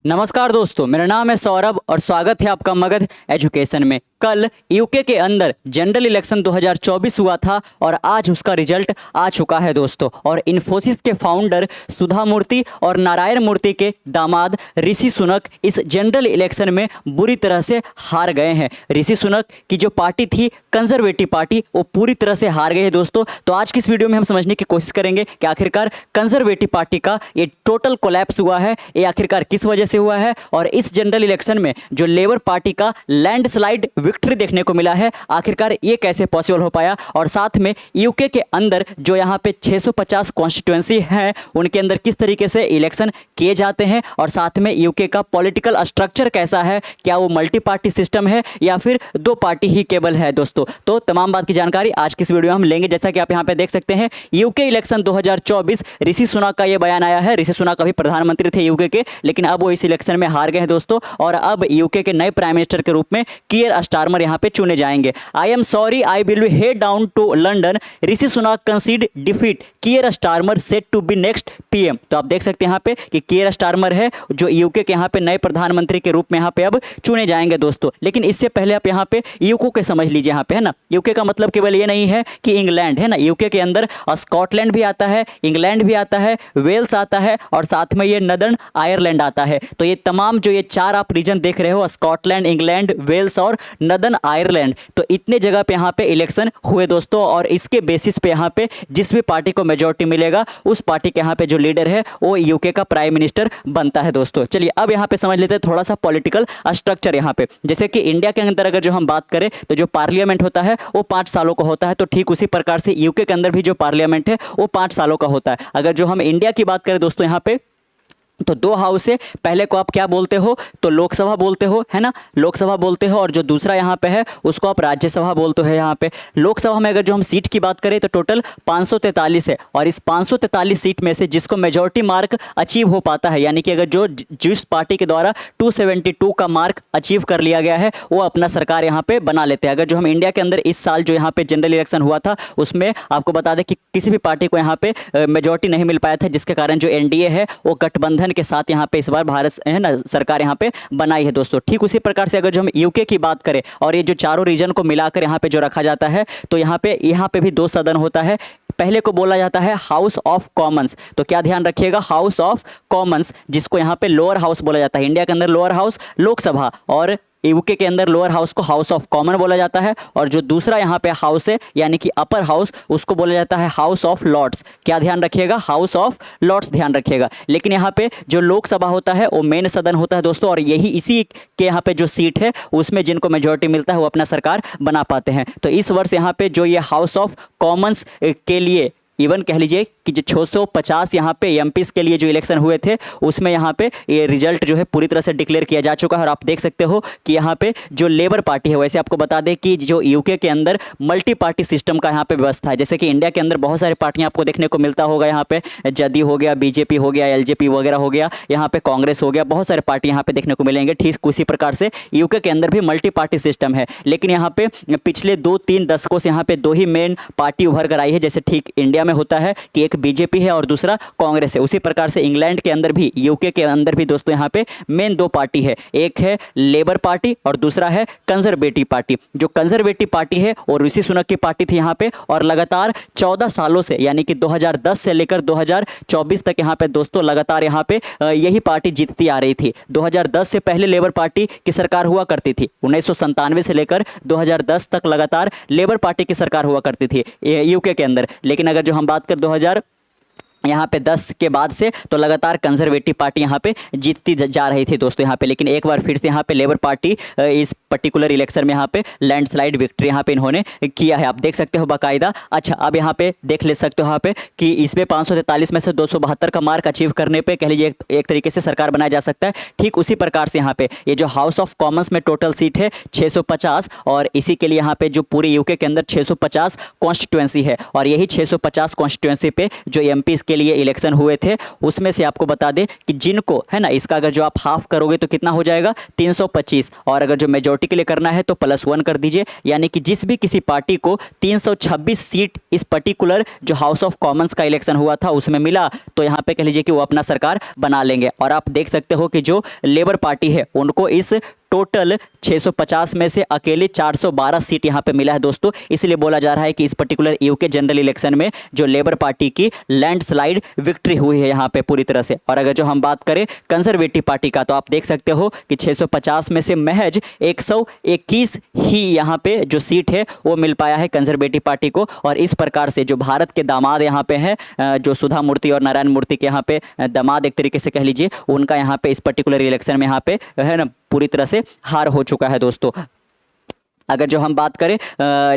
नमस्कार दोस्तों, मेरा नाम है सौरभ और स्वागत है आपका मगध एजुकेशन में। कल यूके के अंदर जनरल इलेक्शन 2024 हुआ था और आज उसका रिजल्ट आ चुका है दोस्तों। और इन्फोसिस के फाउंडर सुधा मूर्ति और नारायण मूर्ति के दामाद ऋषि सुनक इस जनरल इलेक्शन में बुरी तरह से हार गए हैं। ऋषि सुनक की जो पार्टी थी कंजर्वेटिव पार्टी, वो पूरी तरह से हार गई है दोस्तों। तो आज की इस वीडियो में हम समझने की कोशिश करेंगे कि आखिरकार कंजर्वेटिव पार्टी का ये टोटल कोलैप्स हुआ है, ये आखिरकार किस वजह से हुआ है, और इस जनरल इलेक्शन में जो लेबर पार्टी का लैंडस्लाइड विक्ट्री देखने को मिला है, आखिरकार ये कैसे पॉसिबल हो पाया। और साथ में यूके के अंदर जो यहाँ पे 650 कॉन्स्टिट्यूएंसी हैं, उनके अंदर किस तरीके से इलेक्शन किए जाते हैं, और साथ में यूके का पॉलिटिकल स्ट्रक्चर कैसा है, क्या वो मल्टी पार्टी सिस्टम है या फिर दो पार्टी ही केवल है दोस्तों। तो तमाम बात की जानकारी आज की इस वीडियो में हम लेंगे। जैसा कि आप यहाँ पे देख सकते हैं, यूके इलेक्शन 2024 ऋषि सुनक का ये बयान आया है। ऋषि सुनक अभी प्रधानमंत्री थे यूके के, लेकिन अब वो इस इलेक्शन में हार गए हैं दोस्तों। और अब यूके के नए प्राइम मिनिस्टर के रूप में कीयर स्टारमर यहाँ पे चुने जाएंगे। I am sorry, I will be head down to London, Rishi Sunak concede defeat, Keir Starmer set to be next PM. तो आप देख सकते हैं यहाँ पे कि कीयर स्टारमर है जो यूके के यहाँ पे नए प्रधानमंत्री के रूप में यहाँ पे अब चुने जाएंगे दोस्तों। लेकिन इससे पहले आप यहाँ पे यूके के समझ लीजिए। यहाँ पे है ना, यूके का मतलब केवल ये नहीं है कि इंग्लैंड है ना, यूके के अंदर स्कॉटलैंड भी आता है, इंग्लैंड भी आता है, वेल्स आता है, और साथ में ये नदर्न आयरलैंड आता है। तो ये तमाम जो ये चार आप रीजन देख रहे हो, स्कॉटलैंड, इंग्लैंड, वेल्स और नदर्न आयरलैंड, तो इतने जगह पे यहाँ पे इलेक्शन हुए दोस्तों। और इसके बेसिस पे यहाँ पे जिस भी पार्टी को मेजोरिटी मिलेगा, उस पार्टी के यहाँ पे जो लीडर है वो यूके का प्राइम मिनिस्टर बनता है दोस्तों। चलिए अब यहाँ पे समझ लेते हैं थोड़ा सा पॉलिटिकल स्ट्रक्चर यहाँ पे। जैसे कि इंडिया के अंदर अगर जो हम बात करें तो जो पार्लियामेंट होता है वो 5 सालों का होता है, तो ठीक उसी प्रकार से यूके के अंदर भी जो पार्लियामेंट है वो 5 सालों का होता है। अगर जो हम इंडिया की बात करें दोस्तों यहाँ पे, तो 2 हाउस है। पहले को आप क्या बोलते हो, तो लोकसभा बोलते हो, है ना, लोकसभा बोलते हो। और जो दूसरा यहाँ पे है उसको आप राज्यसभा बोलते हो। यहाँ पे लोकसभा में अगर जो हम सीट की बात करें तो टोटल 543 है, और इस 543 सीट में से जिसको मेजॉरिटी मार्क अचीव हो पाता है, यानी कि अगर जो जिस पार्टी के द्वारा 272 का मार्क अचीव कर लिया गया है, वो अपना सरकार यहाँ पे बना लेते हैं। अगर जो हम इंडिया के अंदर इस साल जो यहाँ पे जनरल इलेक्शन हुआ था, उसमें आपको बता दें कि किसी भी पार्टी को यहाँ पे मेजॉरिटी नहीं मिल पाया था, जिसके कारण जो एनडीए है वो गठबंधन के साथ यहाँ पे इस बार भारत है ना सरकार यहाँ पे बनाई है दोस्तों। ठीक उसी प्रकार से अगर जो हम यूके की बात करें और ये जो चारों रीजन को मिलाकर यहाँ पे जो रखा जाता है, तो यहाँ पे भी 2 सदन होता है। पहले को बोला जाता है हाउस ऑफ कॉमन्स। तो क्या ध्यान रखिएगा, हाउस ऑफ कॉमन्स, जिसको यहाँ पे लोअर हाउस बोला जाता है। इंडिया के अंदर लोअर हाउस लोकसभा, और यूके के अंदर लोअर हाउस को हाउस ऑफ कॉमन बोला जाता है। और जो दूसरा यहाँ पे हाउस है यानी कि अपर हाउस, उसको बोला जाता है हाउस ऑफ लॉर्ड्स। क्या ध्यान रखिएगा, हाउस ऑफ लॉर्ड्स ध्यान रखिएगा। लेकिन यहाँ पे जो लोकसभा होता है वो मेन सदन होता है दोस्तों, और यही इसी के यहाँ पे जो सीट है उसमें जिनको मेजोरिटी मिलता है वो अपना सरकार बना पाते हैं। तो इस वर्ष यहाँ पे जो ये हाउस ऑफ कॉमन्स के लिए इवन कह लीजिए कि जो 650 यहाँ पे एमपीस के लिए जो इलेक्शन हुए थे, उसमें यहाँ पे ये रिजल्ट जो है पूरी तरह से डिक्लेयर किया जा चुका है। और आप देख सकते हो कि यहाँ पे जो लेबर पार्टी है, वैसे आपको बता दें कि जो यूके के अंदर मल्टी पार्टी सिस्टम का यहाँ पे व्यवस्था है। जैसे कि इंडिया के अंदर बहुत सारी पार्टियाँ आपको देखने को मिलता होगा, यहाँ पे जदयू हो गया, बीजेपी हो गया, एलजेपी वगैरह हो गया, यहाँ पे कांग्रेस हो गया, बहुत सारे पार्टी यहाँ पे देखने को मिलेंगे। ठीक उसी प्रकार से यूके के अंदर भी मल्टी पार्टी सिस्टम है। लेकिन यहाँ पे पिछले 2-3 दशकों से यहाँ पे 2 ही मेन पार्टी उभर कर आई है। जैसे ठीक इंडिया में होता है कि एक बीजेपी है और दूसरा कांग्रेस है, उसी प्रकार से इंग्लैंड के अंदर भी, यूके के अंदर भी दोस्तों यहाँ पे मेन 2 पार्टी है। एक है लेबर पार्टी और दूसरा है कंजर्वेटिव पार्टी। जो कंजर्वेटिव पार्टी है और ऋषि सुनक की पार्टी थी यहाँ पे, और लगातार 14 सालों से यानी कि 2010 से लेकर 2024 तक यहाँ पे दोस्तों लगातार यहाँ पे यही पार्टी जीतती आ रही थी। 2010 से पहले लेबर पार्टी की सरकार हुआ करती थी। 1997 से लेकर 2010 तक लगातार लेबर पार्टी की सरकार हुआ करती थी यूके के अंदर। लेकिन अगर जो हम बात कर 2000 यहाँ पे 10 के बाद से, तो लगातार कंजर्वेटिव पार्टी यहाँ पे जीतती जा रही थी दोस्तों यहाँ पे। लेकिन एक बार फिर से यहाँ पे लेबर पार्टी इस पर्टिकुलर इलेक्शन में यहाँ पे लैंडस्लाइड विक्ट्री यहाँ पे इन्होंने किया है, आप देख सकते हो बाकायदा। अच्छा, अब यहाँ पे देख ले सकते हो यहाँ पे कि इसमें 543 में से 272 का मार्क अचीव करने पे कह लीजिए एक तरीके से सरकार बनाया जा सकता है। ठीक उसी प्रकार से यहाँ पे ये जो हाउस ऑफ कॉमन्स में टोटल सीट है 650, और इसी के लिए यहाँ पे जो पूरे यूके के अंदर 650 कॉन्स्टिट्यूएंसी है, और यही 650 कॉन्स्टिट्यूएंसी पे जो एमपीज के लिए इलेक्शन हुए थे, उसमें से आपको बता दें कि जिनको है ना, इसका अगर जो आप हाफ करोगे तो कितना हो जाएगा 325, और अगर जो मेजोरिटी के लिए करना है तो +1 कर दीजिए, यानी कि जिस भी किसी पार्टी को 326 सीट इस पर्टिकुलर जो हाउस ऑफ कॉमन्स का इलेक्शन हुआ था उसमें मिला, तो यहाँ पे कह लीजिए कि वो अपना सरकार बना लेंगे। और आप देख सकते हो कि जो लेबर पार्टी है उनको इस टोटल 650 में से अकेले 412 सीट यहाँ पे मिला है दोस्तों। इसलिए बोला जा रहा है कि इस पर्टिकुलर यूके जनरल इलेक्शन में जो लेबर पार्टी की लैंडस्लाइड विक्ट्री हुई है यहाँ पे पूरी तरह से। और अगर जो हम बात करें कंजर्वेटिव पार्टी का, तो आप देख सकते हो कि 650 में से महज 121 ही यहाँ पे जो सीट है वो मिल पाया है कंजर्वेटिव पार्टी को। और इस प्रकार से जो भारत के दामाद यहाँ पे हैं, जो सुधा मूर्ति और नारायण मूर्ति के यहाँ पे दामाद एक तरीके से कह लीजिए, उनका यहाँ पे इस पर्टिकुलर इलेक्शन में यहाँ पे है ना पूरी तरह से हार हो चुका है दोस्तों। अगर जो हम बात करें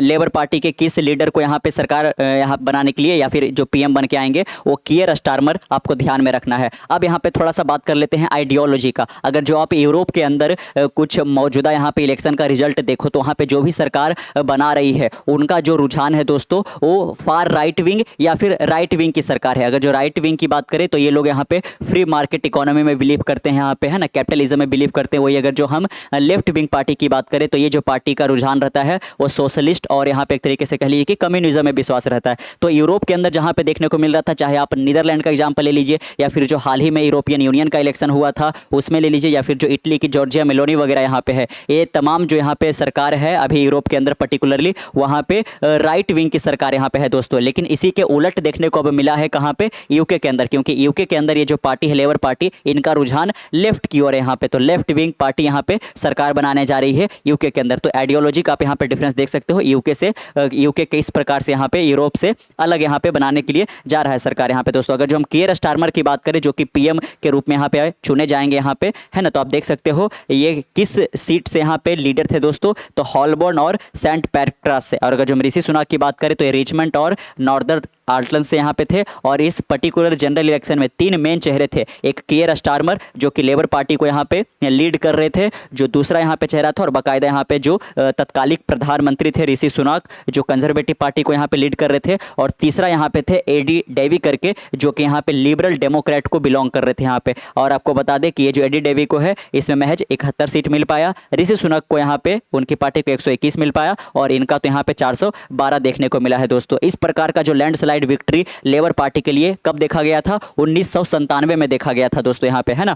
लेबर पार्टी के किस लीडर को यहाँ पे सरकार यहाँ बनाने के लिए या फिर जो पीएम बन के आएंगे, वो कियर स्टारमर आपको ध्यान में रखना है। अब यहाँ पे थोड़ा सा बात कर लेते हैं आइडियोलॉजी का। अगर जो आप यूरोप के अंदर कुछ मौजूदा यहाँ पे इलेक्शन का रिजल्ट देखो, तो वहाँ पे जो भी सरकार बना रही है उनका जो रुझान है दोस्तों वो फार राइट विंग या फिर राइट विंग की सरकार है। अगर जो राइट विंग की बात करें तो ये लोग यहाँ पे फ्री मार्केट इकोनॉमी में बिलीव करते हैं, यहाँ पे है ना कैपिटलिज्म में बिलीव करते हैं। वही अगर जो हम लेफ्ट विंग पार्टी की बात करें तो ये जो पार्टी का रुझान रहता है वो सोशलिस्ट और यहाँ पे एक तरीके से कह लीजिए कि कम्युनिज्म में विश्वास रहता है। तो यूरोप के अंदर जहाँ पे देखने को मिल रहा था, चाहे आप नीदरलैंड का एग्जांपल ले लीजिए या फिर जो हाल ही में यूरोपियन यूनियन का इलेक्शन हुआ था उसमें ले लीजिए, या फिर जो इटली की जॉर्जिया मेलोनी वगैरह यहाँ पे है, ये तमाम जो यहाँ पे सरकार है अभी यूरोप के अंदर पर्टिकुलरली वहाँ पे राइट विंग की सरकार यहाँ पे है दोस्तों। लेकिन इसी के उलट देखने को अब मिला है कहाँ पे, यूके के अंदर, क्योंकि यूके के अंदर ये जो पार्टी है लेबर पार्टी, इनका रुझान लेफ्ट की ओर है यहाँ पे। तो लेफ्ट विंग पार्टी यहाँ पे सरकार बनाने जा रही है यूके के अंदर। तो आइडियोलॉजी का आप यहाँ पे डिफरेंस देख सकते हो, यूके किस प्रकार से यहाँ पे यूरोप से अलग यहाँ पे बनाने के लिए जा रहा है सरकार यहाँ पे दोस्तों। अगर जो हम कियर स्टारमर की बात करें जो कि पीएम के रूप में यहाँ पे चुने जाएंगे यहाँ पे, है ना, तो आप देख सकते हो ये किस सीट से यहाँ पे लीडर थे दोस्तों, तो हॉलबोर्न और सेंट पैट्रास से। और अगर जो हम ऋषि सुनाक की बात करें तो ये रिचमंड और नॉर्दर्न आर्टलन से यहाँ पे थे। और इस पर्टिकुलर जनरल इलेक्शन में 3 मेन चेहरे थे, एक कियर स्टारमर जो कि लेबर पार्टी को यहाँ पे लीड कर रहे थे, जो दूसरा यहाँ पे चेहरा था और बाकायदा यहाँ पे जो तत्कालिक प्रधानमंत्री थे ऋषि सुनाक जो कंजर्वेटिव पार्टी को यहाँ पे लीड कर रहे थे, और तीसरा यहाँ पे थे एडी डेवी करके जो कि यहाँ पे लिबरल डेमोक्रेट को बिलोंग कर रहे थे यहाँ पे। और आपको बता दें कि ये जो एडी डेवी को है इसमें महज 71 सीट मिल पाया, ऋषि सुनाक को यहाँ पे उनकी पार्टी को 121 मिल पाया और इनका तो यहाँ पे 412 देखने को मिला है दोस्तों। इस प्रकार का जो लैंडस्लाइड विक्ट्री लेबर पार्टी के लिए कब देखा गया था, 1997 में देखा गया था दोस्तों यहाँ पे, है ना।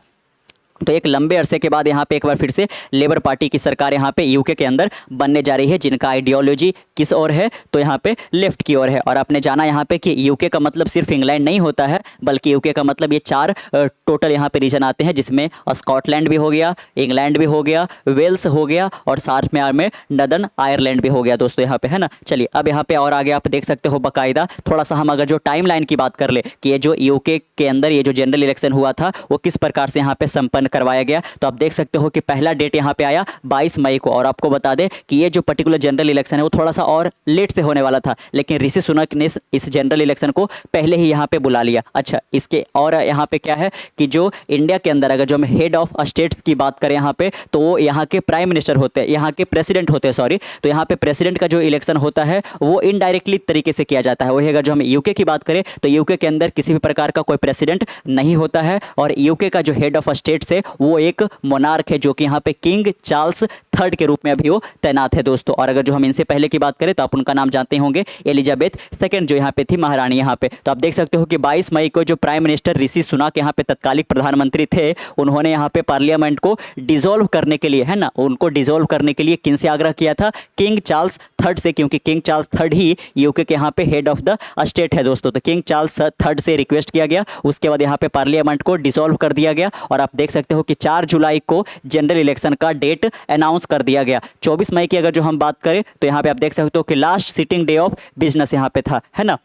तो एक लंबे अरसे के बाद यहाँ पे एक बार फिर से लेबर पार्टी की सरकार यहाँ पे यूके के अंदर बनने जा रही है, जिनका आइडियोलॉजी किस ओर है, तो यहाँ पे लेफ्ट की ओर है। और आपने जाना यहाँ पे कि यूके का मतलब सिर्फ इंग्लैंड नहीं होता है, बल्कि यूके का मतलब ये 4 टोटल यहाँ पे रीजन आते हैं, जिसमें स्कॉटलैंड भी हो गया, इंग्लैंड भी हो गया, वेल्स हो गया और साथ में नदर्न आयरलैंड भी हो गया दोस्तों यहाँ पे, है ना। चलिए अब यहाँ पे और आगे आप देख सकते हो बाकायदा थोड़ा सा हम अगर जो टाइम लाइन की बात कर ले कि ये जो यूके के अंदर ये जो जनरल इलेक्शन हुआ था वो किस प्रकार से यहाँ पे संपन्न करवाया गया, तो आप देख सकते हो कि पहला डेट यहाँ पे आया 22 मई को। और आपको बता दें कि ये जो पर्टिकुलर जनरल इलेक्शन है वो थोड़ा सा और लेट से होने वाला था, लेकिन ऋषि सुनक ने इस जनरल इलेक्शन को पहले ही यहाँ पे बुला लिया। अच्छा, इसके और यहाँ पे क्या है कि जो इंडिया के अंदर अगर जो हम हेड ऑफ स्टेट्स की बात करें यहाँ पे, तो वो यहाँ के प्राइम मिनिस्टर होते हैं, यहाँ के प्रेसिडेंट होते हैं, सॉरी। तो यहाँ पे प्रेसिडेंट का जो इलेक्शन होता है वो इनडायरेक्टली तरीके से किया जाता है। वही अगर जो हम यूके की बात करें तो यूके के अंदर किसी भी प्रकार का कोई प्रेसिडेंट नहीं होता है, और यूके का जो हेड ऑफ स्टेट्स है वो एक मोनार्क है जो कि यहाँ पे किंग चार्ल्स III के रूप में अभी वो तैनात है दोस्तों। और अगर जो हम इनसे पहले की बात करें तो आप उनका नाम जानते होंगे, एलिजाबेथ II जो यहाँ पे थी महारानी यहाँ पे। तो आप देख सकते हो कि 22 मई को जो प्राइम मिनिस्टर ऋषि सुनाक यहाँ पे तत्कालिक प्रधानमंत्री थे, उन्होंने यहाँ पे पार्लियामेंट को डिसॉल्व करने के लिए, है ना, उनको डिसॉल्व करने के लिए किन से आग्रह किया था, किंग चार्ल्स III से, क्योंकि किंग चार्ल्स III ही यूके के यहाँ पे हेड ऑफ द स्टेट है दोस्तों। तो किंग चार्ल्स III से रिक्वेस्ट किया गया, उसके बाद यहाँ पे पार्लियामेंट को डिसॉल्व कर दिया गया। और आप देख सकते हो कि 4 जुलाई को जनरल इलेक्शन का डेट अनाउंस कर दिया गया। 24 मई की अगर जो हम बात करें तो यहाँ पे आप देख सकते हो कि last sitting day of business यहाँ पे था, है ना।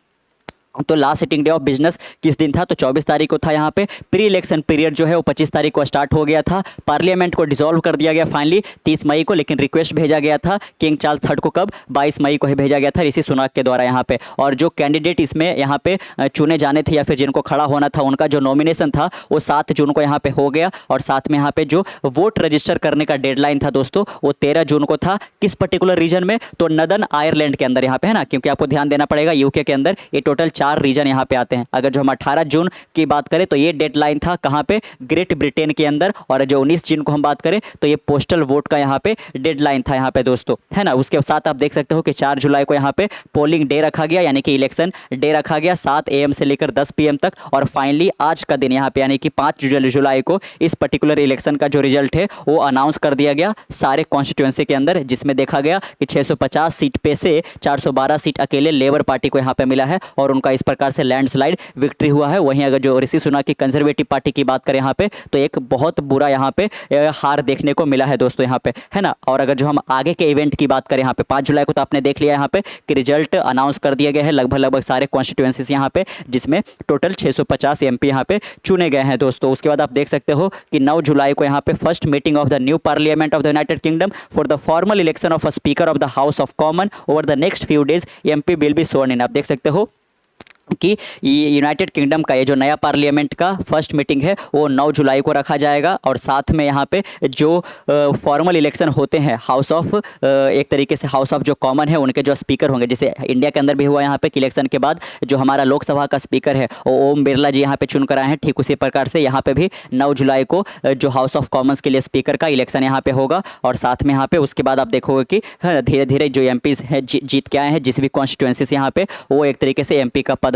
तो last sitting day of business किस दिन था, तो 24 तारीख को था। यहाँ पे प्री इलेक्शन पीरियड जो है वो 25 तारीख को स्टार्ट हो गया था। पार्लियामेंट को डिसॉल्व कर दिया गया फाइनली 30 मई को, लेकिन रिक्वेस्ट भेजा गया था किंग चार्ल्स III को कब, 22 मई को ही भेजा गया था ऋषि सुनाक के द्वारा यहाँ पे। और जो कैंडिडेट इसमें यहाँ पे चुने जाने थे या फिर जिनको खड़ा होना था, उनका जो नॉमिनेशन था वो 7 जून को यहाँ पे हो गया। और साथ में यहाँ पे जो वोट रजिस्टर करने का डेडलाइन था दोस्तों वो 13 जून को था। किस पर्टिकुलर रीजन में, तो नदर्न आयरलैंड के अंदर यहाँ पे, है ना, क्योंकि आपको ध्यान देना पड़ेगा यूके के अंदर ये टोटल 4 4 रीजन यहाँ पे आते हैं। अगर जो हम 18 जून की बात करें तो ये डेडलाइन था कहाँ पे, ग्रेट ब्रिटेन के अंदर, और जो 19 जून को हम बात करें तो ये पोस्टल वोट का यहाँ पे डेडलाइन था यहाँ पे दोस्तों, है ना। उसके साथ आप देख सकते हो कि 4 जुलाई को यहाँ पे पोलिंग डे रखा गया, यानी कि इलेक्शन डे रखा गया 7 AM से लेकर 10 PM तक। और फाइनली आज का दिन यहाँ पे यानी कि 5 जुलाई को इस पर्टिकुलर इलेक्शन का जो रिजल्ट है वो अनाउंस कर दिया गया सारे कॉन्स्टिट्यूएंसी के अंदर, जिसमें देखा गया कि 650 सीट पे से 412 सीट अकेले लेबर पार्टी को यहाँ पे मिला है और उनका इस प्रकार से लैंडस्लाइड विक्ट्री हुआ है। वहीं अगर जो ऋषि सुनक की कंजर्वेटिव पार्टी की बात करें यहाँ पे तो एक बहुत बुरा यहाँ पे हार देखने को मिला है दोस्तों यहाँ पे, है ना। और अगर जो हम आगे के इवेंट की बात करें यहाँ पे 5 जुलाई को तो आपने देख लिया यहाँ पे कि रिजल्ट अनाउंस कर दिया गया है लगभग सारे कॉन्स्टिट्यूएंसीज यहाँ पे, जिसमें टोटल 650 MP यहाँ पे चुने गए हैं दोस्तों। उसके बाद आप देख सकते हो कि 9 जुलाई को यहाँ पे first meeting of the new parliament of the United Kingdom for the formal election of a speaker of the house of common over the next few days MP will be sworn in. आप देख सकते हो कि United kingdom का ये जो नया parliament का फर्स्ट मीटिंग है वो 9 जुलाई को रखा जाएगा। और साथ में यहाँ पे जो फॉर्मल इलेक्शन होते हैं हाउस ऑफ, एक तरीके से हाउस ऑफ जो कॉमन है उनके जो स्पीकर होंगे, जैसे इंडिया के अंदर भी हुआ यहाँ पे कि इलेक्शन के बाद जो हमारा लोकसभा का स्पीकर है वो ओम बिरला जी यहाँ पे चुन कर आए हैं, ठीक उसी प्रकार से यहाँ पे भी 9 जुलाई को जो हाउस ऑफ कॉमन्स के लिए स्पीकर का इलेक्शन यहाँ पे होगा। और साथ में यहाँ पे उसके बाद आप देखोगे कि धीरे धीरे जो MPs हैं जीत के आए हैं जिस भी कॉन्स्टिट्यूएंसी से यहाँ पे, वो एक तरीके से MP का पदभार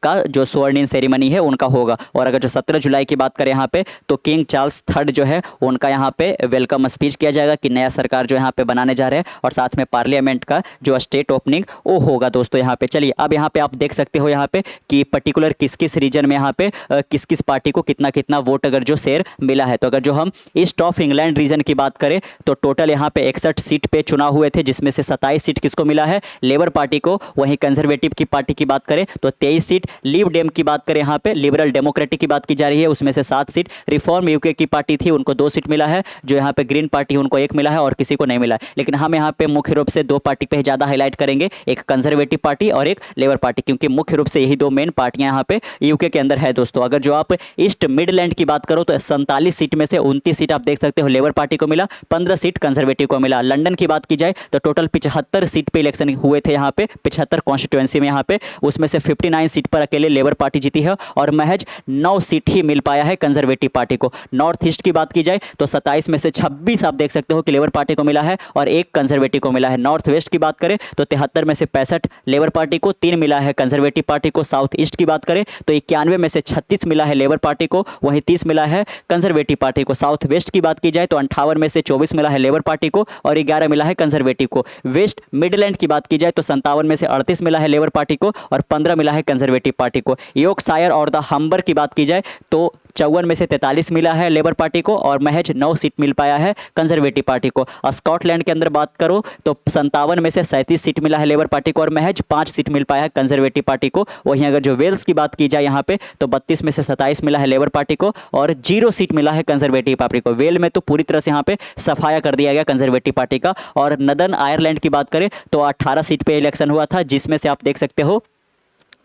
का जो स्वर्णिम सेरेमनी है उनका होगा। और अगर जो 17 जुलाई की बात करें यहाँ पे तो किंग चार्ल्स III जो है उनका यहाँ पे वेलकम स्पीच किया जाएगा कि नया सरकार जो यहाँ पे बनाने जा रहे हैं, और साथ में पार्लियामेंट का जो स्टेट ओपनिंग वो होगा दोस्तों यहाँ पे। चलिए अब यहाँ पे आप देख सकते हो यहाँ पे कि पर्टिकुलर किस किस रीजन में यहाँ पे किस किस पार्टी को कितना कितना वोट अगर जो शेयर मिला है। तो अगर जो हम ईस्ट ऑफ इंग्लैंड रीजन की बात करें तो टोटल यहाँ पे 61 सीट पे चुनाव हुए थे, जिसमें से 27 सीट किसको मिला है, लेबर पार्टी को। वहीं कंजर्वेटिव की पार्टी की बात करें तो 23 सीट, लीव डेम की बात करें यहाँ पे लिबरल डेमोक्रेटिक की बात की जा रही है उसमें से 7 सीट, रिफॉर्म यूके की पार्टी थी उनको 2 सीट मिला है, जो यहाँ पे ग्रीन पार्टी उनको 1 मिला है और किसी को नहीं मिला है। लेकिन हम यहाँ पे मुख्य रूप से 2 पार्टी पे ज़्यादा हाईलाइट करेंगे, एक कंजर्वेटिव पार्टी और एक लेबर पार्टी, क्योंकि मुख्य रूप से यही 2 मेन पार्टियां यहाँ पे यूके के अंदर है दोस्तों। अगर जो आप ईस्ट मिडलैंड की बात करो तो 47 सीट में से 29 सीट आप देख सकते हो लेबर पार्टी को मिला, 15 सीट कंजर्वेटिव को मिला। लंदन की बात की जाए तो टोटल 75 सीट पे इलेक्शन हुए थे यहाँ पे, 75 कॉन्स्टिट्यूएंसी में यहाँ पे, उसमें से 59 सीट पर अकेले लेबर पार्टी जीती है और महज 9 सीट ही मिल पाया है कंजर्वेटिव पार्टी को। नॉर्थ ईस्ट की बात की जाए तो 27 में से 26 आप देख सकते हो कि लेबर पार्टी को मिला है और 1 कंजर्वेटिव को मिला है। नॉर्थ वेस्ट की बात करें तो 73 में से 65 लेबर पार्टी को, 3 मिला है कंजर्वेटिव पार्टी को। साउथ ईस्ट की बात करें तो 91 में से 36 मिला है लेबर पार्टी को, वहीं 30 मिला है कंजर्वेटिव पार्टी को। साउथ वेस्ट की बात की जाए तो 58 में से 24 मिला है लेबर पार्टी को और 11 मिला है कंजर्वेटिव को। वेस्ट मिडलैंड की बात की जाए तो 57 में से 38 मिला है लेबर पार्टी को और 15 मिला है कंजर्वेटिव पार्टी को। यॉर्कशायर और द हम्बर की बात की जाए तो 54 में से 43 मिला है लेबर पार्टी को और महज 9 सीट मिल पाया है कंजर्वेटिव पार्टी को। स्कॉटलैंड के अंदर बात करो तो 57 में से 37 सीट मिला है लेबर पार्टी को और महज 5 सीट मिल पाया है कंजर्वेटिव पार्टी को। वहीं अगर जो वेल्स की बात की जाए यहाँ पे तो 32 में से 27 मिला है लेबर पार्टी को और 0 सीट मिला है कंजर्वेटिव पार्टी को। वेल में तो पूरी तरह से यहाँ पे सफाया कर दिया गया कंजर्वेटिव पार्टी का। और नदर्न आयरलैंड की बात करें तो 18 सीट पे इलेक्शन हुआ था, जिसमें से आप देख सकते हो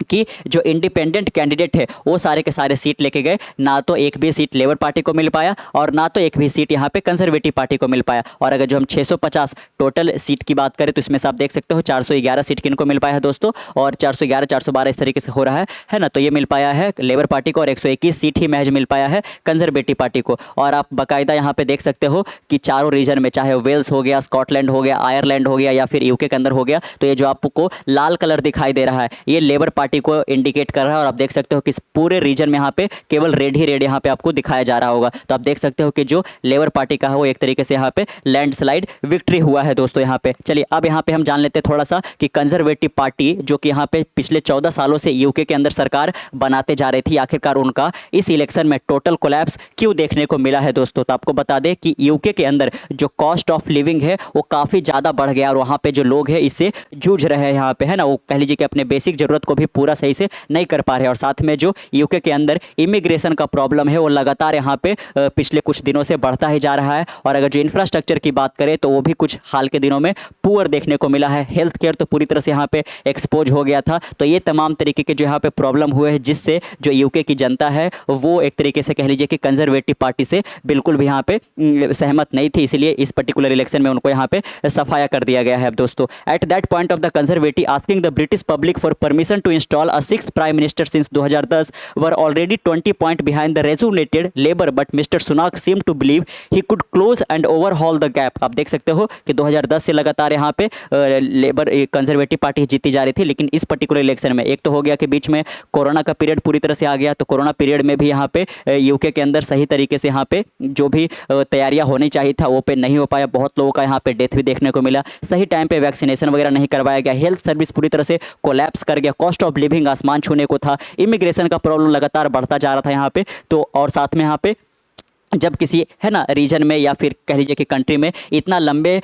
कि जो इंडिपेंडेंट कैंडिडेट है वो सारे के सारे सीट लेके गए, ना तो एक भी सीट लेबर पार्टी को मिल पाया और ना तो एक भी सीट यहाँ पे कंजर्वेटिव पार्टी को मिल पाया। और अगर जो हम 650 टोटल सीट की बात करें तो इसमें से आप देख सकते हो 411 सीट किनको मिल पाया है दोस्तों, और 411 412 इस तरीके से हो रहा है ना। तो ये मिल पाया है लेबर पार्टी को और 121 सीट ही महज मिल पाया है कंजर्वेटिव पार्टी को। और आप बाकायदा यहाँ पे देख सकते हो कि चारों रीजन में, चाहे वेल्स हो गया, स्कॉटलैंड हो गया, आयरलैंड हो गया या फिर यूके के अंदर हो गया, तो ये जो आपको लाल कलर दिखाई दे रहा है ये लेबर पार्टी को इंडिकेट कर रहा है। और आप देख सकते हो कि इस पूरे रीजन में यहाँ पे केवल रेड ही रेड यहाँ पे आपको दिखाया जा रहा होगा। तो आप देख सकते हो कि जो लेबर पार्टी का है वो एक तरीके से यहाँ पे लैंडस्लाइड विक्ट्री हुआ है दोस्तों यहाँ पे। चलिए अब यहाँ पे हम जान लेते हैं थोड़ा सा कि कंजर्वेटिव पार्टी जो कि यहाँ पे पिछले 14 सालों से यूके के अंदर सरकार बनाते जा रही थी, आखिरकार उनका इस इलेक्शन में टोटल कोलैप्स क्यों देखने को मिला है दोस्तों। तो आपको बता दें कि यूके के अंदर जो कॉस्ट ऑफ लिविंग है वो काफ़ी ज़्यादा बढ़ गया और वहाँ पे जो लोग हैं इससे जूझ रहे हैं यहाँ पे, है ना। वो कह लीजिए कि अपने बेसिक जरूरत को भी पूरा सही से नहीं कर पा रहे। और साथ में जो यूके के अंदर इमिग्रेशन का प्रॉब्लम है वो लगातार यहाँ पे पिछले कुछ दिनों से बढ़ता ही जा रहा है। और अगर जो इंफ्रास्ट्रक्चर की बात करें तो वो भी कुछ हाल के दिनों में पुअर देखने को मिला है। हेल्थ केयर तो पूरी तरह से यहाँ पे एक्सपोज हो गया था। तो ये तमाम तरीके के जो यहाँ पे प्रॉब्लम हुए हैं, जिससे जो यूके की जनता है वो एक तरीके से कह लीजिए कि कंजर्वेटिव पार्टी से बिल्कुल भी यहाँ पे सहमत नहीं थी, इसलिए इस पर्टिकुलर इलेक्शन में उनको यहाँ पे सफाया कर दिया गया है। अब दोस्तों at that point of the conservative asking the British public for permission to install a sixth prime minister since 2010 were already 20 points behind the resonated Labour, but Mr. Sunak seemed to believe he could close and overhaul the gap। आप देख सकते हो कि 2010 से लगातार यहाँ पे labour conservative party जीती जा रही थी, लेकिन इस पर्टिकुलर इलेक्शन में एक तो हो गया कि बीच में कोरोना का पीरियड पूरी तरह से आ गया, तो कोरोना पीरियड में भी यहाँ पे यूके के अंदर सही तरीके से यहाँ पे जो भी तैयारियां होनी चाहिए था वो पे नहीं हो पाया। बहुत लोगों का यहाँ पे डेथ भी देखने को मिला, सही टाइम पे वैक्सीनेशन वगैरह नहीं करवाया गया, हेल्थ सर्विस पूरी तरह से कोलैप्स कर गया, कॉस्ट ऑफ लिविंग आसमान छूने को था, इमिग्रेशन का प्रॉब्लम लगातार बढ़ता जा रहा था यहाँ पे। तो और साथ में यहाँ पे जब किसी है ना रीजन में या फिर कह लीजिए कि कंट्री में इतना लंबे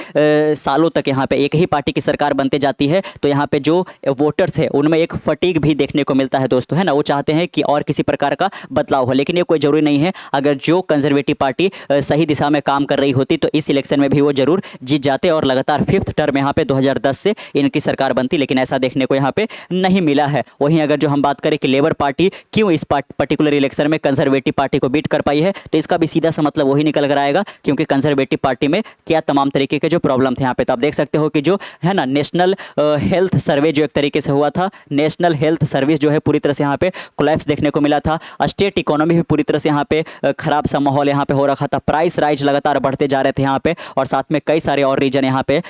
सालों तक यहाँ पे एक ही पार्टी की सरकार बनते जाती है, तो यहाँ पे जो वोटर्स है उनमें एक फटीग भी देखने को मिलता है दोस्तों, है ना। वो चाहते हैं कि और किसी प्रकार का बदलाव हो, लेकिन ये कोई ज़रूरी नहीं है। अगर जो कंजर्वेटिव पार्टी सही दिशा में काम कर रही होती तो इस इलेक्शन में भी वो जरूर जीत जाते और लगातार 5th टर्म यहाँ पे 2010 से इनकी सरकार बनती, लेकिन ऐसा देखने को यहाँ पे नहीं मिला है। वहीं अगर जो हम बात करें कि लेबर पार्टी क्यों इस पर्टिकुलर इलेक्शन में कंजर्वेटिव पार्टी को बीट कर पाई है, तो इसका भी सीधा सा मतलब वही निकल कर आएगा, क्योंकि कंजर्वेटिव पार्टी में क्या तमाम तरीके के जो प्रॉब्लम थे यहाँ पे। तो आप देख सकते हो कि जो है ना नेशनल हेल्थ सर्वे जो एक तरीके से हुआ था, नेशनल हेल्थ सर्विस जो है पूरी तरह से यहाँ पे कोलैप्स देखने को मिला था, स्टेट इकोनॉमी भी पूरी तरह से यहाँ पे खराब सा माहौल यहाँ पे हो रखा था, प्राइस राइज लगातार बढ़ते जा रहे थे यहाँ पे, और साथ में कई सारे और रीजन यहाँ पे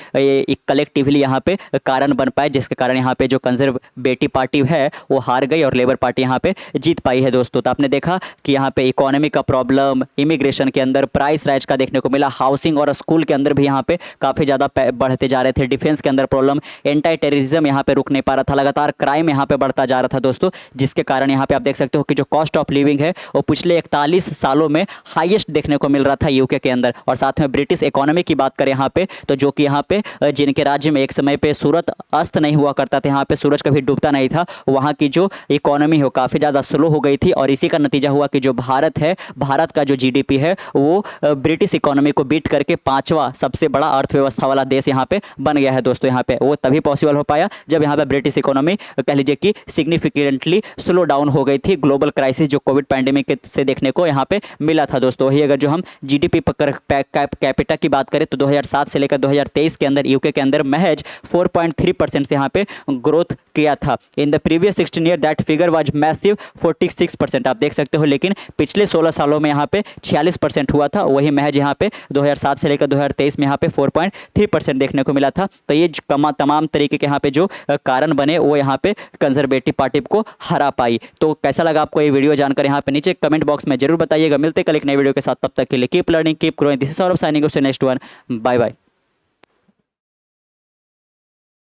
कलेक्टिवली यहाँ पे कारण बन पाए, जिसके कारण यहाँ पे जो कंजर्वेटिव पार्टी है वो हार गई और लेबर पार्टी यहाँ पे जीत पाई है दोस्तों। तो आपने देखा कि यहाँ पे इकोनॉमी का प्रॉब्लम, इमिग्रेशन के अंदर प्राइस राइज का देखने को मिला, हाउसिंग और स्कूल के अंदर भी यहाँ पे काफ़ी ज़्यादा बढ़ते जा रहे थे, डिफेंस के अंदर प्रॉब्लम, एंटी टेररिज्म यहाँ पे रुक नहीं पा रहा था, लगातार क्राइम यहाँ पे बढ़ता जा रहा था दोस्तों, जिसके कारण यहाँ पे आप देख सकते हो कि जो कॉस्ट ऑफ लिविंग है वो पिछले 41 सालों में हाईएस्ट देखने को मिल रहा था यूके के अंदर। और साथ में ब्रिटिश इकोनॉमी की बात करें यहाँ पे, तो जो कि यहाँ पे जिनके राज्य में एक समय पे सूरज अस्त नहीं हुआ करता था, यहाँ पे सूरज कभी डूबता नहीं था, वहाँ की जो इकोनॉमी हो काफ़ी ज़्यादा स्लो हो गई थी, और इसी का नतीजा हुआ कि जो भारत है, भारत का जो जीडीपी है वो ब्रिटिश इकोनॉमी को बीट करके 5वां सबसे बड़ा अर्थव्यवस्था वाला देश यहाँ पे बन गया है दोस्तों। यहाँ पे वो तभी पॉसिबल हो पाया जब यहाँ पे ब्रिटिश इकोनॉमी कह लीजिए कि सिग्निफिकेंटली स्लो डाउन हो गई थी, ग्लोबल क्राइसिस जो कोविड पैंडेमिक से देखने को यहाँ पे मिला था दोस्तों। वही अगर जो हम जीडीपी कैपिटा की बात करें तो 2007 से लेकर 2023 के अंदर यूके के अंदर महज 4.3% से यहाँ पे ग्रोथ किया था। In the previous 16 year that figure was massive 46%, आप देख सकते हो, लेकिन पिछले 16 सालों में यहाँ पे 46% हुआ था, वही महज यहाँ पे 2007 से लेकर 2023 में यहाँ पे 4.3% देखने को मिला था। तो ये तमाम तरीके के यहाँ पे जो कारण बने वो यहाँ पे कंजर्वेटिव पार्टी को हरा पाई। तो कैसा लगा आपको ये वीडियो जानकर यहाँ पे नीचे कमेंट बॉक्स में जरूर बताइएगा। मिलते कल एक नए वीडियो के साथ, तब तक के लिए keep learning keep growing. This is Saurabh signing off, next one, bye bye.